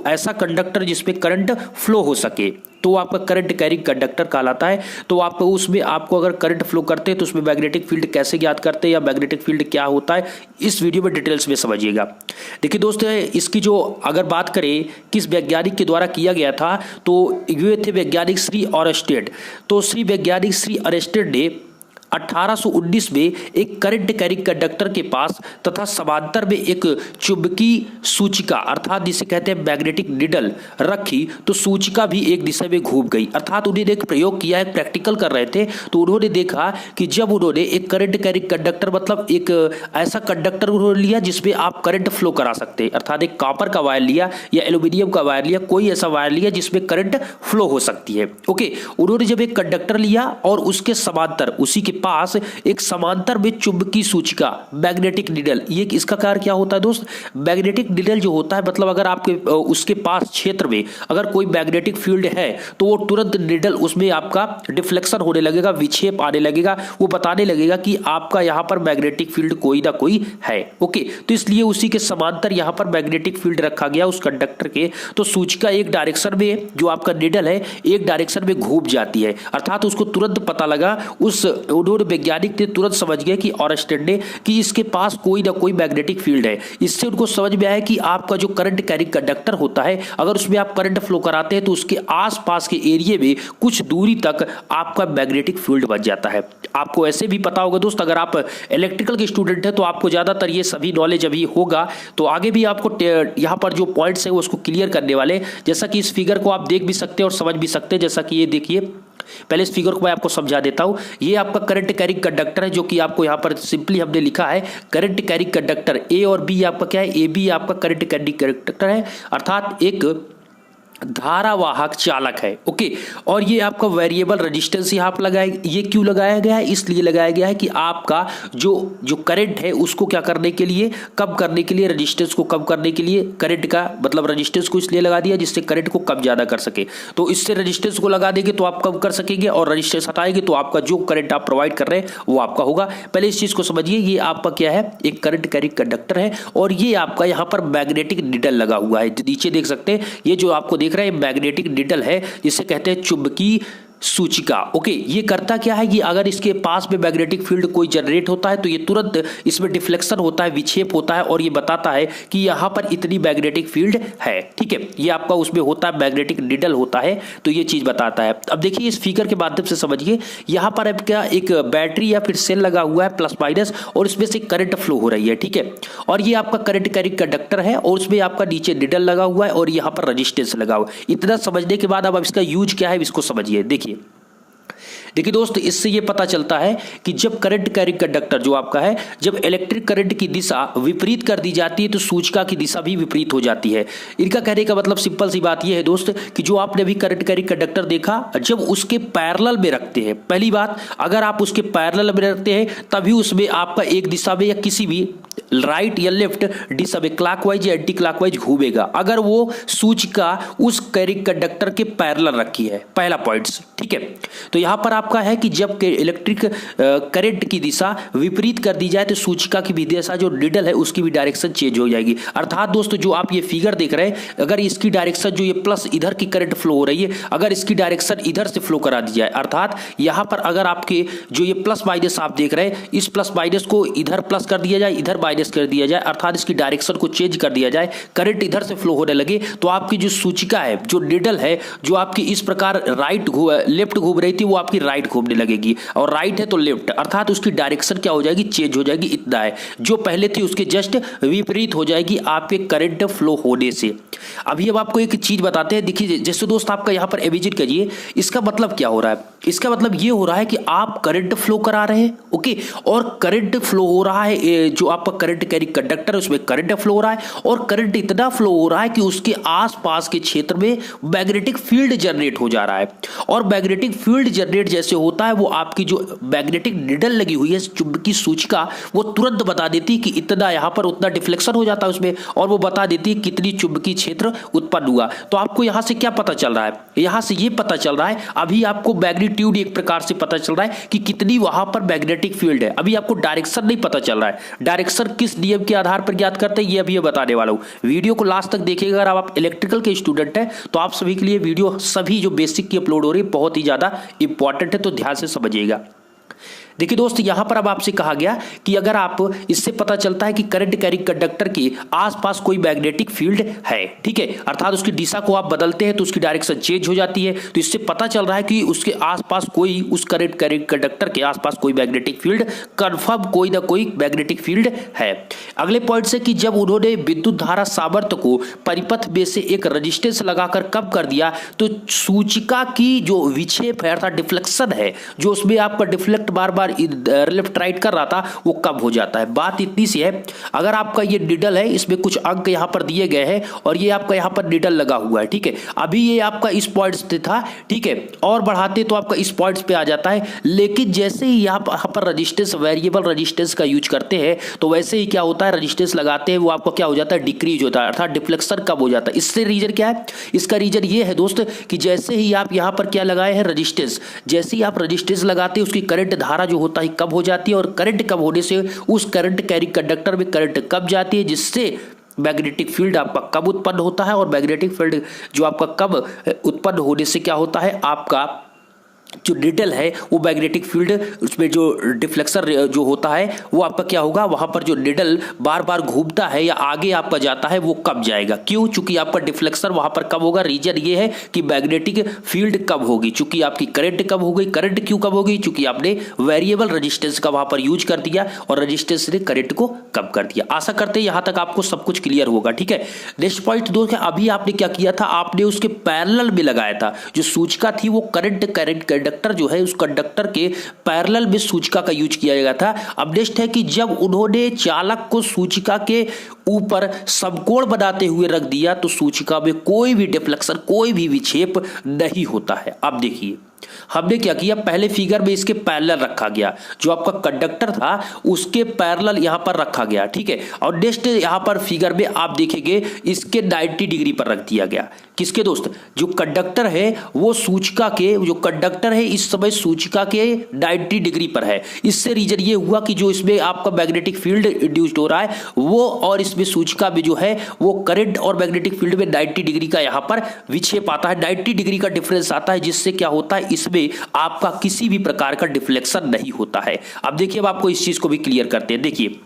ऐसा कंडक्टर जिसमें current flow हो सके तो आपका करंट कैरिंग कंडक्टर कहलाता है। तो आप उसमें आपको अगर करंट फ्लो करते हैं तो उसमें मैग्नेटिक फील्ड कैसे ज्ञात करते हैं या मैग्नेटिक फील्ड क्या होता है, इस वीडियो में डिटेल्स में समझिएगा। देखिए दोस्तों, इसकी जो अगर बात करें किस वैज्ञानिक के द्वारा किया गया था, तो ये थे वैज्ञानिक श्री ऑरस्टेड। तो श्री वैज्ञानिक श्री ऑरस्टेड ने 1819 में एक करंट कैरिंग कंडक्टर के पास तथा समांतर में एक चुंबकीय सूचिका अर्थात जिसे कहते हैं मैग्नेटिक निडल रखी, तो सूचिका भी एक दिशा में घूम गई। अर्थात उन्होंने एक प्रयोग किया, एक प्रैक्टिकल कर रहे थे, तो उन्होंने देखा कि जब उन्होंने एक करंट कैरिंग कंडक्टर मतलब एक ऐसा कंडक्टर उन्होंने लिया जिसमें आप करंट फ्लो करा सकते हैं, अर्थात एक कॉपर का वायर लिया या एल्यूमिनियम का वायर लिया, कोई ऐसा वायर लिया जिसमें करंट फ्लो हो सकती है। ओके, उन्होंने जब एक कंडक्टर लिया और उसके समांतर उसी के पास एक समांतर में चुंबकीय सूचिका मैग्नेटिक निडल, ये इसका कार्य क्या होता है दोस्त, मैग्नेटिक निडल जो होता है मतलब अगर आपके उसके पास क्षेत्र में अगर कोई मैग्नेटिक फील्ड है तो वो तुरंत निडल उसमें आपका डिफ्लेक्शन होने लगेगा, विक्षेप आने लगेगा, वो बताने लगेगा कि आपका यहां पर मैग्नेटिक फील्ड कोई ना कोई है। ओके, तो इसलिए उसी के समांतर यहां पर मैग्नेटिक फील्ड रखा गया उस कंडक्टर के, तो सूचिका एक डायरेक्शन में जो आपका निडल है एक डायरेक्शन में घूम जाती है। अर्थात उसको तुरंत पता लगा, उस वैज्ञानिक ने तुरंत समझ गए कि ऑरस्टेड ने कि इसके पास कोई ना कोई मैग्नेटिक फील्ड है। इससे उनको समझ में आया कि आपका जो करंट कैरिंग कंडक्टर होता है अगर उसमें आप करंट फ्लो कराते हैं तो उसके आसपास के एरिया में कुछ दूरी तक आपका मैग्नेटिक फील्ड बन जाता है। आपको ऐसे भी पता होगा दोस्त, अगर आप इलेक्ट्रिकल के स्टूडेंट हैं तो आपको ज्यादातर ये सभी नॉलेज अभी होगा, तो आगे भी आपको यहाँ पर जो पॉइंट्स है उसको क्लियर करने वाले, जैसा कि इस फिगर को आप देख भी सकते हैं और समझ भी सकते हैं। जैसा कि ये देखिए, पहले इस फिगर को मैं आपको समझा देता हूं। ये आपका करंट कैरिंग कंडक्टर है जो कि आपको यहां पर सिंपली हमने लिखा है करंट कैरिंग कंडक्टर। ए और बी आपका क्या है, ए बी आपका करंट कैरिंग कंडक्टर है, अर्थात एक धारावाहक चालक है। ओके, और ये आपका वेरिएबल रेजिस्टेंस यहाँ पर लगाया, ये क्यों लगाया गया है, इसलिए लगाया गया है कि आपका जो करंट है उसको क्या करने के लिए, कम करने के लिए, रेजिस्टेंस को कम करने के लिए, करंट का मतलब रेजिस्टेंस को इसलिए लगा दिया जिससे करंट को कम ज्यादा कर सके। तो इससे रेजिस्टेंस को लगा देंगे तो आप कम कर सकेंगे और रेजिस्टेंस हटाएंगे तो आपका जो करंट आप प्रोवाइड कर रहे हैं वो आपका होगा। पहले इस चीज को समझिए, ये आपका क्या है, एक करंट कैरिंग कंडक्टर है और ये आपका यहाँ पर मैग्नेटिक निडल लगा हुआ है। नीचे देख सकते हैं, ये जो आपको देख रहे हैं मैग्नेटिक निडल है जिसे कहते हैं चुंबकीय सूचिका। ओके, ये करता क्या है कि अगर इसके पास में मैग्नेटिक फील्ड कोई जनरेट होता है तो ये तुरंत इसमें डिफ्लेक्शन होता है, विक्षेप होता है और ये बताता है कि यहां पर इतनी मैग्नेटिक फील्ड है। ठीक है, ये आपका उसमें होता है, मैग्नेटिक निडल होता है, तो ये चीज बताता है। अब देखिए इस फिगर के माध्यम से समझिए, यहां पर क्या एक बैटरी या फिर सेल लगा हुआ है प्लस माइनस और इसमें से करंट फ्लो हो रही है। ठीक है, और ये आपका करंट कैरिंग कंडक्टर है और उसमें आपका नीचे निडल लगा हुआ है और यहाँ पर रजिस्टेंस लगा हुआ है। इतना समझने के बाद अब इसका यूज क्या है इसको समझिए। देखिए दोस्त, इससे ये पता चलता है कि जब करंट कैरिंग कंडक्टर जो आपका है, जब इलेक्ट्रिक करंट की दिशा विपरीत कर दी जाती है तो सूचिका की दिशा भी विपरीत हो जाती है। इनका कहने का मतलब सिंपल सी बात ये है दोस्त कि जो आपने अभी करंट कैरिंग कंडक्टर देखा, जब उसके पैरेलल में रखते हैं, पहली बात अगर आप उसके पैरेलल में रखते हैं तभी उसमें आपका एक दिशा में या किसी भी राइट या लेफ्ट दिशा में क्लॉकवाइज या एंटी क्लॉकवाइज घूमेगा अगर वो सूचिका उस कैरिंग कंडक्टर के पैरेलल रखी है। पहला पॉइंट, ठीक है। तो यहां पर आपका है कि जब इलेक्ट्रिक करंट की दिशा विपरीत कर दी जाए तो सूचिका की भी दिशा जो निडल है उसकी भी डायरेक्शन चेंज हो जाएगी। अर्थात दोस्तों जो आप ये फिगर देख रहे हैं, अगर इसकी डायरेक्शन जो ये प्लस इधर की करंट फ्लो हो रही है, अगर इसकी डायरेक्शन इधर से फ्लो करा दी जाए, अर्थात यहां पर अगर आपके जो ये प्लस माइनस आप देख रहे हैं, इस प्लस माइनस को इधर प्लस कर दिया जाए, इधर माइनस कर दिया जाए, अर्थात इसकी डायरेक्शन को चेंज कर दिया जाए, करंट इधर से फ्लो होने लगे, तो आपकी जो सूचिका है, जो निडल है, जो आपकी इस प्रकार लेफ्ट घूम रही थी वो आपकी राइट घूमने लगेगी, और राइट है तो लेफ्ट, अर्थात उसकी डायरेक्शन क्या हो जाएगी, चेंज हो जाएगी। इतना है, जो पहले थी उसके जस्ट विपरीत हो जाएगी आपके करंट फ्लो होने से। अभी अब आपको एक चीज बताते हैं, देखिए जैसे दोस्त आपका यहां पर इमेजिन करिए, इसका मतलब क्या हो रहा है, इसका मतलब ये हो रहा है कि आप करंट फ्लो करा रहे हैं, ओके, और करंट फ्लो हो रहा है, जो आपका करंट कैरिंग कंडक्टर है उसमें करंट फ्लो हो रहा है, और करंट इतना फ्लो हो रहा है कि उसके आसपास के क्षेत्र में मैग्नेटिक फील्ड जनरेट हो जा रहा है, और मैग्नेटिक फील्ड जनरेट जैसे होता है वो आपकी जो मैग्नेटिक निडल लगी हुई है चुंबकीय सूचिका वो तुरंत बता देती है कि इतना यहाँ पर उतना डिफ्लेक्शन हो जाता है उसमें, और वो बता देती है कितनी चुंबकीय क्षेत्र उत्पन्न हुआ। तो आपको यहाँ से क्या पता चल रहा है, यहाँ से ये पता चल रहा है अभी आपको मैग्नीट्यूड एक प्रकार से पता चल रहा है कि कितनी वहां पर मैग्नेटिक फील्ड है। अभी आपको डायरेक्शन नहीं पता चल रहा है, डायरेक्शन किस नियम के आधार पर ज्ञात करते हैं ये अभी बताने वाला हूं। वीडियो को लास्ट तक देखिएगा। अगर आप इलेक्ट्रिकल के स्टूडेंट हैं तो आप सभी के लिए वीडियो सभी जो बेसिक की अपलोड हो रही है बहुत ही ज्यादा इंपॉर्टेंट है, तो ध्यान से समझिएगा। देखिए दोस्त, यहां पर अब आपसे कहा गया कि अगर आप इससे पता चलता है कि करंट कैरिंग कंडक्टर के आसपास कोई मैग्नेटिक फील्ड है, ठीक है, अर्थात उसकी दिशा को आप बदलते हैं तो उसकी डायरेक्शन चेंज हो जाती है, तो इससे पता चल रहा है कि उसके आसपास कोई, उस करंट कैरिंग कंडक्टर के आसपास कोई मैग्नेटिक फील्ड, कंफर्म कोई ना कोई मैग्नेटिक फील्ड है। अगले पॉइंट से कि जब उन्होंने विद्युत धारा सामर्थ्य को परिपथ में से एक रेजिस्टेंस लगाकर कम कर दिया तो सूचिका की जो विक्षेप है अर्थात डिफ्लेक्शन है, जो उसमें आपका डिफ्लेक्ट बार बार लेफ्ट राइट कर रहा था वो कम हो जाता है। बात इतनी सी है, अगर आपका ये निडल है इसमें कुछ अंक यहां पर दिए गए हैं और ये आपका यहां पर निडल लगा हुआ है, ठीक है, अभी ये आपका इस पॉइंट पे था, ठीक है, और बढ़ाते तो आपका इस पॉइंट पे आ जाता है, लेकिन जैसे ही यहां पर रेजिस्टेंस, वेरिएबल रेजिस्टेंस का यूज करते हैं तो वैसे ही क्या होता है, रेजिस्टेंस लगाते हैं वो आपका क्या हो जाता है, डिक्रीज होता है, अर्थात डिफ्लेक्शन कम हो जाता है। इससे रीजन क्या है, इसका रीजन ये है दोस्त कि जैसे ही आप यहां पर क्या लगाए हैं, रेजिस्टेंस, जैसे ही आप रेजिस्टेंस लगाते हैं उसकी करंट धारा जो होता है कम हो जाती है, और करंट कम होने से उस करंट कैरिंग कंडक्टर में करंट कम जाती है, जिससे मैग्नेटिक फील्ड आपका कम उत्पन्न होता है। और मैग्नेटिक फील्ड जो आपका कम उत्पन्न होने से क्या होता है, आपका जो निडल है वो मैग्नेटिक फील्ड, उसमें जो डिफ्लेक्शन जो होता है वो आपका क्या होगा, वहां पर जो निडल बार बार घूमता है या आगे आपका जाता है वो कम जाएगा। क्यों? चूंकि आपका डिफ्लेक्शन वहां पर कम होगा। रीजन ये है कि मैग्नेटिक फील्ड कम होगी, चूंकि आपकी करंट कम हो गई। करंट क्यों कम होगी? चूंकि आपने वेरिएबल रेजिस्टेंस का वहां पर यूज कर दिया और रेजिस्टेंस ने करंट को कम कर दिया। आशा करते हैं यहां तक आपको सब कुछ क्लियर होगा, ठीक है। नेक्स्ट पॉइंट दोस्त, अभी आपने क्या किया था, आपने उसके पैरेलल में लगाया था जो सूचिका थी, वो करंट कंडक्टर जो है उस कंडक्टर के पैरेलल में सूचिका का यूज किया गया था। अब नेक्स्ट है कि जब उन्होंने चालक को सूचिका के ऊपर समकोण बनाते हुए रख दिया तो सूचिका में कोई भी डिफ्लेक्शन, कोई भी विक्षेप नहीं होता है। अब देखिए हमने क्या किया, पहले फिगर में इसके पैरेलल रखा गया, जो आपका कंडक्टर था उसके पैरेलल यहां पर रखा गया, ठीक है। और नेक्स्ट यहां पर फिगर में आप देखेंगे इसके 90 डिग्री पर रख दिया गया। किसके दोस्त? जो कंडक्टर है वो सूचिका के, जो कंडक्टर है इस समय सूचिका के 90 डिग्री पर है। इससे रीजन ये हुआ कि जो इसमें आपका मैग्नेटिक फील्ड इंड्यूस्ड हो रहा है वो, और इसमें सूचिका में जो है वो करंट और मैग्नेटिक फील्ड में 90 डिग्री का यहां पर विक्षेप आता है, 90 डिग्री का डिफरेंस आता है, जिससे क्या होता है, इसमें आपका किसी भी प्रकार का डिफ्लेक्शन नहीं होता है। अब देखिए, अब आपको इस चीज को भी क्लियर करते हैं। देखिए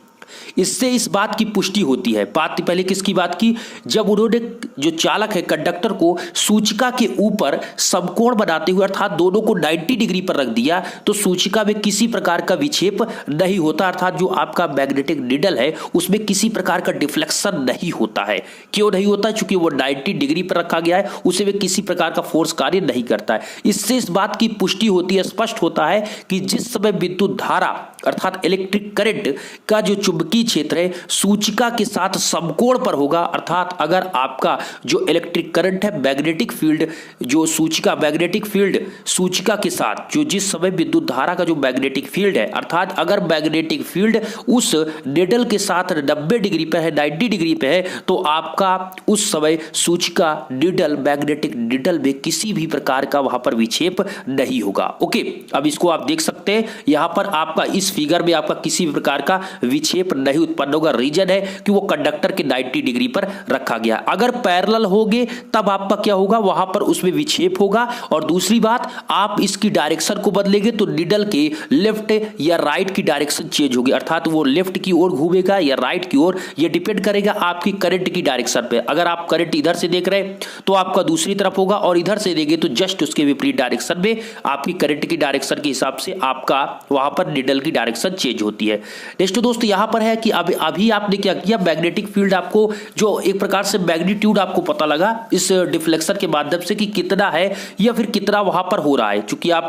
इससे इस बात की पुष्टि होती है। बात पहले किसकी बात की, जब उन्होंने जो चालक है कंडक्टर को सूचिका के ऊपर समकोण बनाते हुए अर्थात दोनों को 90 डिग्री पर रख दिया तो सूचिका में किसी प्रकार का विक्षेप नहीं होता, अर्थात जो आपका मैग्नेटिक निडल है उसमें किसी प्रकार का डिफ्लेक्शन नहीं होता है। क्यों नहीं होता? क्योंकि वो 90 डिग्री पर रखा गया है, उसे में किसी प्रकार का फोर्स कार्य नहीं करता है। इससे इस बात की पुष्टि होती है, स्पष्ट होता है कि जिस समय विद्युत धारा अर्थात इलेक्ट्रिक करंट का जो चुंबकीय क्षेत्र है सूचिका के साथ समकोण पर होगा, अर्थात अगर आपका जो इलेक्ट्रिक करंट है मैग्नेटिक फील्ड जो सूचिका, मैग्नेटिक फील्ड सूचिका के साथ जो जिस समय विद्युत धारा का जो मैग्नेटिक फील्ड है, अर्थात अगर मैग्नेटिक फील्ड उस निडल के साथ 90 डिग्री पे है, 90 डिग्री पे है, तो आपका उस समय सूचिका निडल, मैग्नेटिक निडल में किसी भी प्रकार का वहां पर विक्षेप नहीं होगा। ओके, अब इसको आप देख सकते हैं, यहां पर आपका इस फिगर में आपका किसी भी प्रकार का विक्षेप नहीं उत्पन्न होगा। रीजन है कि वो कंडक्टर के 90 डिग्री पर रखा गया। अगर पैरेलल होगे तब आपका क्या होगा, वहां पर उसमें विक्षेप होगा। और दूसरी बात, आप इसकी डायरेक्शन को बदलेंगे तो निडल के लेफ्ट या राइट की डायरेक्शन चेंज होगी, अर्थात वो लेफ्ट की ओर घूमेगा या राइट की ओर, ये डिपेंड करेगा आपकी करंट की डायरेक्शन पे। अगर आप करंट इधर से देख रहे हैं तो आपका दूसरी तरफ होगा, और इधर से देंगे तो जस्ट उसके विपरीत डायरेक्शन में आपकी करंट की डायरेक्शन के हिसाब से आपका वहां पर निडल की डायरेक्शन चेंज होती है। नेक्स्ट दोस्तों यहां पर है कि अभी आपने क्या किया, मैग्नेटिक फील्ड आपको जो एक प्रकार से मैग्नीट्यूड आपको पता लगा इस डिफ्लेक्शन के माध्यम से कि कितना है या फिर कितना वहां पर हो रहा है, क्योंकि आप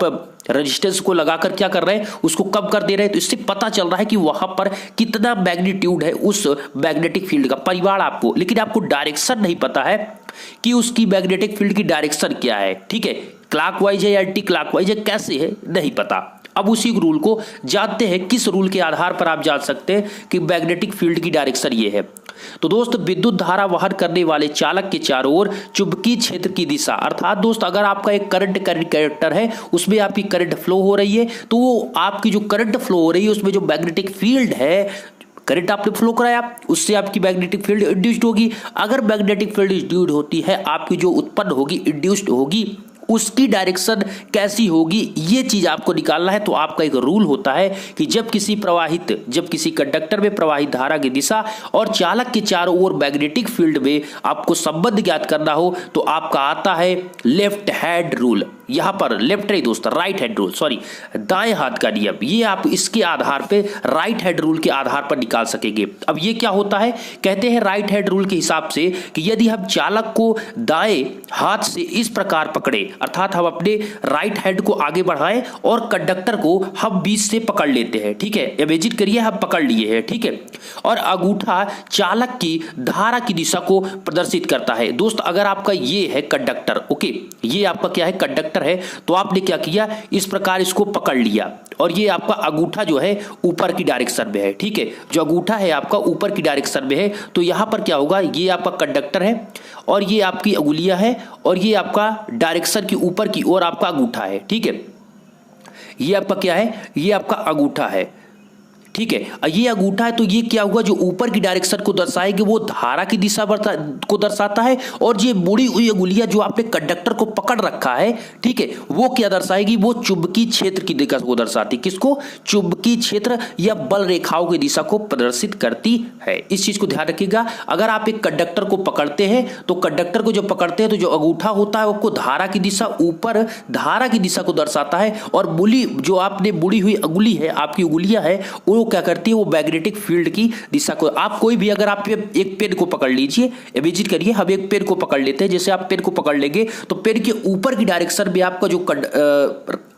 रेजिस्टेंस को लगाकर क्या कर रहे हैं, उसको कम कर दे रहे हैं, तो इससे पता चल रहा है कि वहां पर कितना मैग्नीट्यूड है उस मैग्नेटिक फील्ड का परिमाण आपको, लेकिन आपको डायरेक्शन नहीं पता है कि उसकी मैग्नेटिक फील्ड की डायरेक्शन क्या है। ठीक है, क्लॉकवाइज है या एंटी क्लॉकवाइज है, कैसे है नहीं पता। अब उसी रूल को जानते हैं, किस रूल के आधार पर आप जान सकते हैं कि मैग्नेटिक फील्ड की डायरेक्शन ये है। तो दोस्त विद्युत धारा वहन करने वाले चालक के चारों ओर चुंबकीय क्षेत्र की दिशा, अर्थात दोस्त अगर आपका एक करंट कैरेक्टर है, उसमें आपकी करंट फ्लो हो रही है, तो वो आपकी जो करंट फ्लो हो रही है उसमें जो मैग्नेटिक फील्ड है, करंट आपने फ्लो कराया, उससे आपकी मैग्नेटिक फील्ड इंड्यूस्ड होगी। अगर मैग्नेटिक फील्ड इंड्यूस्ड होती है, आपकी जो उत्पन्न होगी इंड्यूस्ड होगी, उसकी डायरेक्शन कैसी होगी, ये चीज आपको निकालना है। तो आपका एक रूल होता है कि जब किसी कंडक्टर में प्रवाहित धारा की दिशा और चालक के चारों ओर मैग्नेटिक फील्ड में आपको संबंध ज्ञात करना हो, तो आपका आता है लेफ्ट हैंड रूल। यहां पर लेफ्ट नहीं दोस्त, राइट हैंड रूल, सॉरी, दाएं हाथ का नियम। ये आप इसके आधार पे राइट हैंड रूल के आधार पर निकाल सकेंगे। अब ये क्या होता है, कहते हैं राइट हैंड रूल के हिसाब से कि यदि हम चालक को दाएं हाथ से इस प्रकार पकड़े, अर्थात हम अपने राइट हैंड को आगे बढ़ाएं और कंडक्टर को हम बीच से पकड़ लेते हैं, ठीक है, इमेजिन करिए हम पकड़ लिए हैं, ठीक है, और अंगूठा चालक की धारा की दिशा को प्रदर्शित करता है। दोस्त अगर आपका ये है कंडक्टर, ओके, ये आपका क्या है कंडक्टर है, तो आपने क्या किया, इस प्रकार इसको पकड़ लिया और ये आपका अंगूठा जो है ऊपर की डायरेक्शन में है, ठीक है, जो अंगूठा है आपका ऊपर की डायरेक्शन में है। तो यहां पर क्या होगा, ये आपका कंडक्टर है और ये आपकी अंगुलियां है और ये आपका डायरेक्शन की ऊपर की ओर आपका अंगूठा है, ठीक है, ये आपका क्या है, ये आपका अंगूठा है, ठीक है। ये अंगूठा है तो ये क्या हुआ, जो ऊपर की डायरेक्शन को दर्शाएगी वो धारा की दिशा को दर्शाता है, और ये मुड़ी हुई अंगुलियां जो आपने कंडक्टर को पकड़ रखा है, ठीक है, वो क्या दर्शाएगी, वो चुंबकीय क्षेत्र की दिशा को दर्शाती। किसको, चुंबकीय क्षेत्र या बल रेखाओं की दिशा को प्रदर्शित करती है। इस चीज को ध्यान रखिएगा। अगर आप एक कंडक्टर को पकड़ते हैं तो कंडक्टर को जो पकड़ते हैं तो जो अंगूठा होता है आपको धारा की दिशा, ऊपर धारा की दिशा को दर्शाता है, और मूली जो आपने मुड़ी हुई अंगुली है, आपकी उंगलियां है, वो क्या करती है, वो मैग्नेटिक फील्ड की दिशा को, आप कोई भी अगर आप एक पेन को पकड़ लीजिए, इमेजिन करिए हम एक पेन को पकड़ लेते हैं, जैसे आप पेन को पकड़ लेंगे तो पेन के ऊपर की डायरेक्शन में आपका जो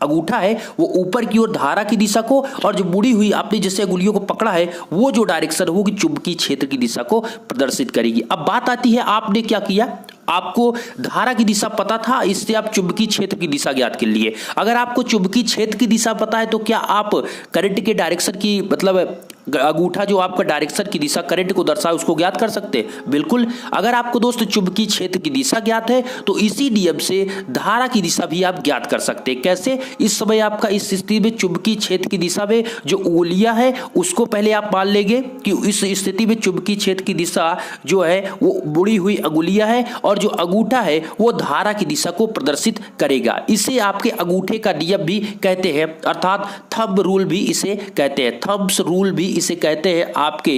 अंगूठा है वो ऊपर की ओर धारा की दिशा को, और जो मुड़ी हुई आपने जैसे अंगुलियों को पकड़ा है वो जो डायरेक्शन होगी चुंबकीय क्षेत्र की दिशा को प्रदर्शित करेगी। अब बात आती है, आपने क्या किया, आपको धारा की दिशा पता था, इससे आप चुंबकीय क्षेत्र की दिशा ज्ञात कर लिए। अगर आपको चुंबकीय क्षेत्र की दिशा पता है तो क्या आप करंट के डायरेक्शन की, मतलब अंगूठा जो आपका डायरेक्शन की दिशा करंट को दर्शाए उसको ज्ञात कर सकते हैं, बिल्कुल। अगर आपको दोस्त चुंबकीय क्षेत्र की दिशा ज्ञात है तो इसी नियम से धारा की दिशा भी आप ज्ञात कर सकते हैं। कैसे, इस समय आपका इस स्थिति में चुंबकीय क्षेत्र की दिशा में जो उंगलियां है उसको पहले आप मान लेंगे कि इस स्थिति में चुंबकीय क्षेत्र की दिशा जो है वो मुड़ी हुई अंगुलियां है, और जो अंगूठा है वो धारा की दिशा को प्रदर्शित करेगा। इसे आपके अंगूठे का नियम भी कहते हैं, अर्थात थंब रूल भी इसे कहते हैं, थंब्स रूल भी इसे कहते हैं, आपके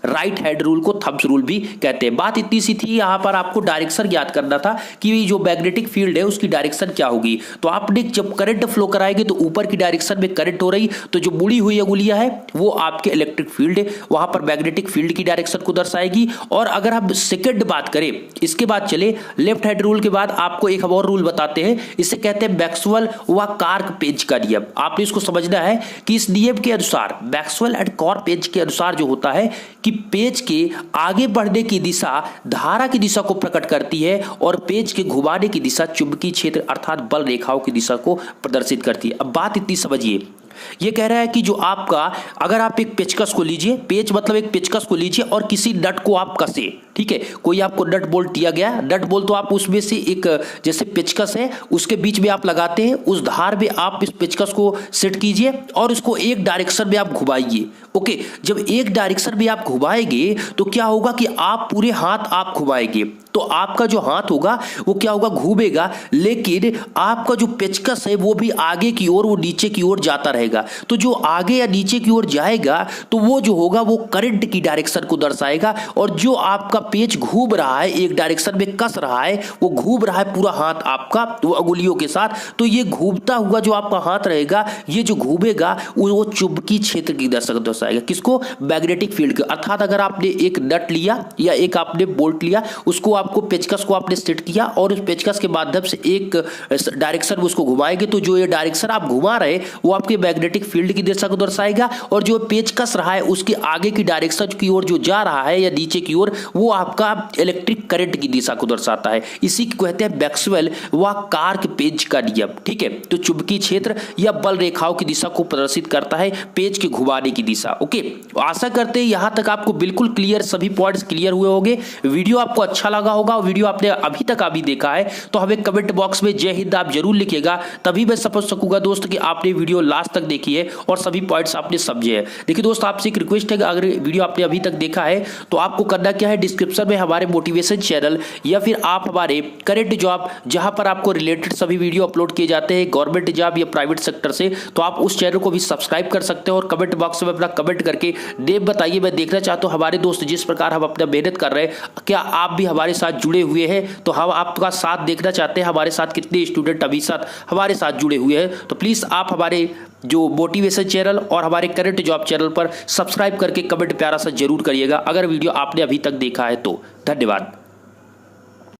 राइट हैंड रूल को थंब्स रूल भी कहते हैं। बात इतनी सी थी, यहां पर आपको डायरेक्शन ज्ञात करना था कि जो मैग्नेटिक फील्ड है उसकी डायरेक्शन क्या होगी। तो आपने जब करंट फ्लो कराएंगे तो ऊपर की डायरेक्शन में करंट हो रही, तो जो मुड़ी हुई अंगुलियां है वो आपके इलेक्ट्रिक फील्ड है, वहां पर मैग्नेटिक फील्ड की डायरेक्शन को दर्शाएगी। और अगर हम सेकंड बात करें, इसके बाद चले लेफ्ट हैंड रूल के बाद आपको एक और रूल बताते हैं, इसे कहते हैं मैक्सवेल व कार्क पेंच का नियम। आपने इसको समझना है कि इस नियम के अनुसार, मैक्सवेल एंड कार्क पेंच के अनुसार जो होता है कि पेंच के आगे बढ़ने की दिशा धारा की दिशा को प्रकट करती है, और पेंच के घुमाने की दिशा चुंबकीय क्षेत्र अर्थात बल रेखाओं की दिशा को प्रदर्शित करती है। अब बात इतनी समझिए, ये कह रहा है कि जो आपका, अगर आप एक पेचकस को लीजिए, पेच मतलब एक पेचकस को लीजिए और किसी नट को आप कसे, ठीक है, कोई आपको नट बोल्ट दिया गया, नट बोल्ट तो आप उसमें से एक जैसे पेचकस है उसके बीच में आप लगाते हैं, उस धार में आप इस पेचकस को सेट कीजिए और उसको एक डायरेक्शन में आप घुमाइए। ओके, जब एक डायरेक्शन में आप घुमाएंगे तो क्या होगा कि आप पूरे हाथ आप घुमाएंगे, तो आपका जो हाथ होगा वो क्या होगा, घूमेगा, लेकिन आपका जो पेचकस है वो भी आगे की ओर, वो नीचे की ओर जाता रहेगा। तो जो आगे या नीचे की ओर जाएगा तो वो जो होगा वो करंट की डायरेक्शन को दर्शाएगा, और जो आपका पेच घूम रहा है, एक डायरेक्शन में कस रहा है, वो घूम रहा है पूरा हाथ आपका वो अंगुलियों के साथ, तो ये घूमता हुआ जो आपका हाथ रहेगा, ये जो घूमेगा वो चुंबकीय क्षेत्र की दिशा को दर्शाएगा। किसको, मैग्नेटिक फील्ड को। अर्थात अगर आपने एक नट लिया या एक आपने बोल्ट लिया, उसको आप आपको पेचकस को आपने सेट किया और उस पेचकस के माध्यम से एक डायरेक्शन में उसको घुमाएंगे, तो जो ये डायरेक्शन आप घुमा रहे वो आपके मैग्नेटिक फील्ड की दिशा को दर्शाएगा, और जो पेचकस रहा है उसके आगे की डायरेक्शन की ओर जो जा रहा है या नीचे की ओर, वो आपका इलेक्ट्रिक करंट की दिशा को दर्शाता है। इसी को कहते हैं मैक्सवेल व कार्क पेज का नियम। ठीक है, तो चुंबकीय क्षेत्र या बल रेखाओं की दिशा को प्रदर्शित करता है पेज के घुमाने की दिशा। ओके, आशा करते हैं यहां तक आपको बिल्कुल क्लियर, सभी पॉइंट्स क्लियर हुए होंगे। वीडियो आपको अच्छा लगा होगा, वीडियो आपने अभी तक देखा है तो हमें कमेंट बॉक्स में जय हिंद आप जरूर लिखिएगा, तभी मैं समझ सकूंगा दोस्त कि आपने वीडियो लास्ट तक देखी है और सभी पॉइंट्स आपने समझे हैं। देखिए दोस्त, आपसे एक रिक्वेस्ट है कि अगर वीडियो आपने अभी तक देखा है तो आपको करना क्या है, डिस्क्रिप्शन में हमारे मोटिवेशन चैनल या फिर आप हमारे करंट जॉब, जहां पर आपको रिलेटेड सभी वीडियो अपलोड किए जाते हैं गवर्नमेंट जॉब या प्राइवेट सेक्टर से, तो आप उस चैनल को भी सब्सक्राइब कर सकते हो और कमेंट बॉक्स में अपना कमेंट करके नेम बताइए। मैं देखना चाहता हूं हमारे दोस्त जिस प्रकार हम अपना मेहनत कर रहे हैं, क्या आप भी हमारे साथ जुड़े हुए हैं, तो हम आपका साथ देखना चाहते हैं। हमारे साथ कितने स्टूडेंट अभी साथ हमारे साथ जुड़े हुए हैं, तो प्लीज आप हमारे जो मोटिवेशन चैनल और हमारे करंट जॉब चैनल पर सब्सक्राइब करके कमेंट प्यारा सा जरूर करिएगा, अगर वीडियो आपने अभी तक देखा है तो। धन्यवाद।